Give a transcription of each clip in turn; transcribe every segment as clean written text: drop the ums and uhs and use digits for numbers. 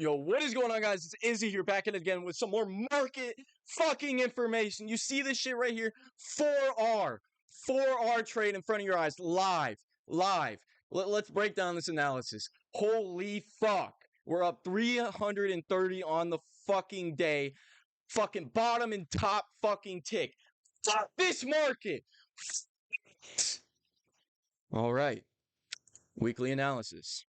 Yo, what is going on, guys? It's Izzy here, back in again with some more market fucking information. You see this shit right here? 4R trade in front of your eyes, live. Let's break down this analysis. Holy fuck. We're up 330 on the fucking day. Fucking bottom and top fucking tick. Fuck this market. All right. Weekly analysis.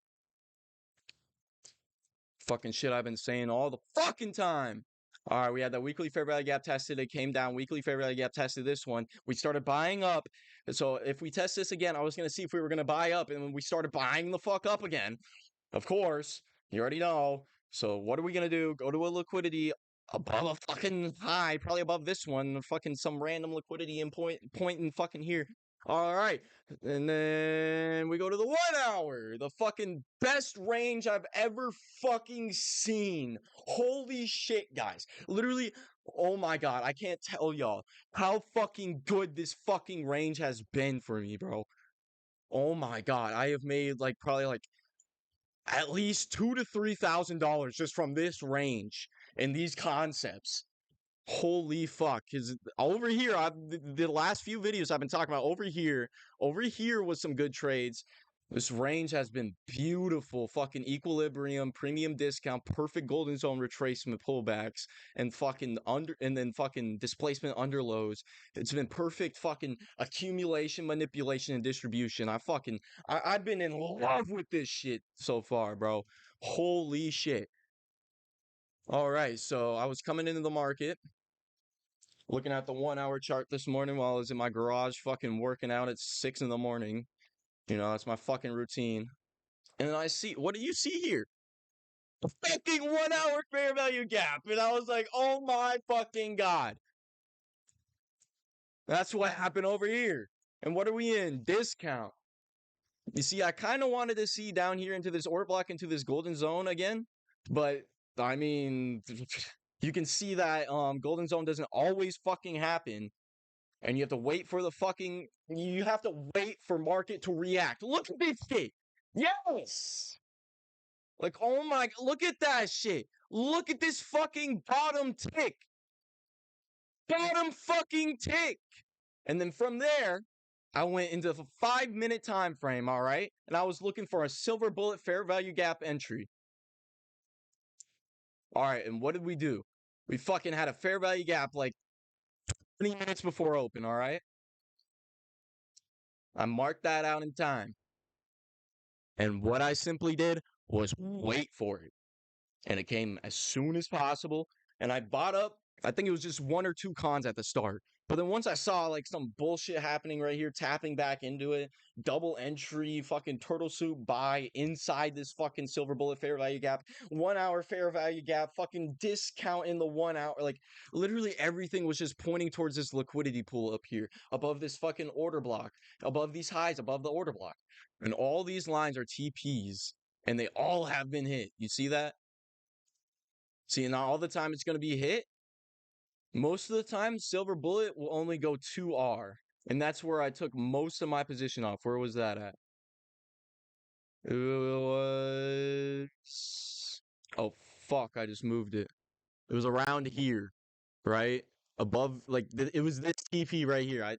Fucking shit I've been saying all the fucking time. All right, we had that weekly fair value gap tested. It came down. Weekly fair value gap tested this one. We started buying up. So if we test this again, I was going to see if we were going to buy up. And when we started buying the fuck up again, of course, you already know. So what are we going to do? Go to a liquidity above a fucking high, probably above this one. Fucking some random liquidity in point in fucking here. All right. And then we go to the 1 hour. The fucking best range I've ever fucking seen. Holy shit, guys. Literally, oh my god. I can't tell y'all how fucking good this fucking range has been for me, bro. Oh my god. I have made probably at least $2,000 to $3,000 just from this range and these concepts. Holy fuck. Because over here, the last few videos I've been talking about, over here was some good trades. This range has been beautiful. Fucking equilibrium, premium discount, perfect golden zone retracement pullbacks, and then fucking displacement under lows. It's been perfect fucking accumulation, manipulation, and distribution. I've been in love with this shit so far, bro. Holy shit. All right, so I was coming into the market, looking at the 1 hour chart this morning while I was in my garage fucking working out at 6 in the morning. You know, that's my fucking routine. And then I see, what do you see here? A fucking 1 hour fair value gap. And I was like, oh my fucking god. That's what happened over here. And what are we in? Discount. You see, I kind of wanted to see down here into this order block, into this golden zone again. But, I mean, you can see that golden zone doesn't always fucking happen. And you have to wait for you have to wait for market to react. Look at this shit. Yes. Like, oh my, look at that shit. Look at this fucking bottom tick. Bottom fucking tick. And then from there, I went into the 5-minute time frame, all right? And I was looking for a silver bullet fair value gap entry. All right, and what did we do? We fucking had a fair value gap like 20 minutes before open, all right? I marked that out in time. And what I simply did was wait for it. And it came as soon as possible. And I bought up, I think it was just 1 or 2 cons at the start. But then once I saw like some bullshit happening right here, tapping back into it, double entry, fucking turtle soup buy inside this fucking silver bullet fair value gap, 1 hour fair value gap, fucking discount in the 1 hour, like literally everything was just pointing towards this liquidity pool up here, above this fucking order block, above these highs, above the order block. And all these lines are TPs, and they all have been hit. You see that? See, not all the time it's going to be hit. Most of the time, silver bullet will only go 2R. And that's where I took most of my position off. Where was that at? It was... Oh, fuck, I just moved it. It was around here, right? Above, like, it was this TP right here.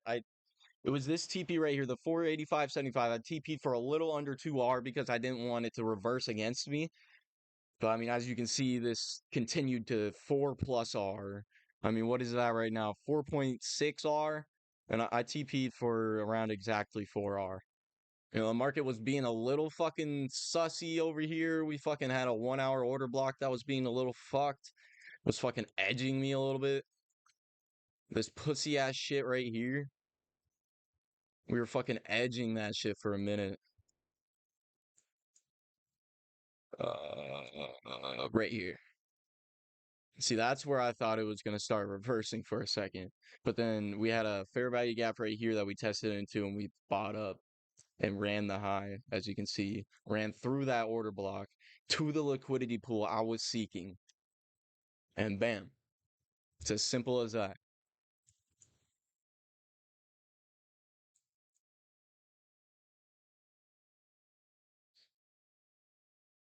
It was this TP right here, the 485.75. I TP'd for a little under 2R because I didn't want it to reverse against me. But, I mean, as you can see, this continued to 4 plus R. I mean, what is that right now? 4.6 R? And I TP'd for around exactly 4 R. You know, the market was being a little fucking sussy over here. We fucking had a 1 hour order block that was being a little fucked. It was fucking edging me a little bit. This pussy ass shit right here. We were fucking edging that shit for a minute. Right here. See, that's where I thought it was going to start reversing for a second. But then we had a fair value gap right here that we tested into, and we bought up and ran the high, as you can see. Ran through that order block to the liquidity pool I was seeking. And bam. It's as simple as that.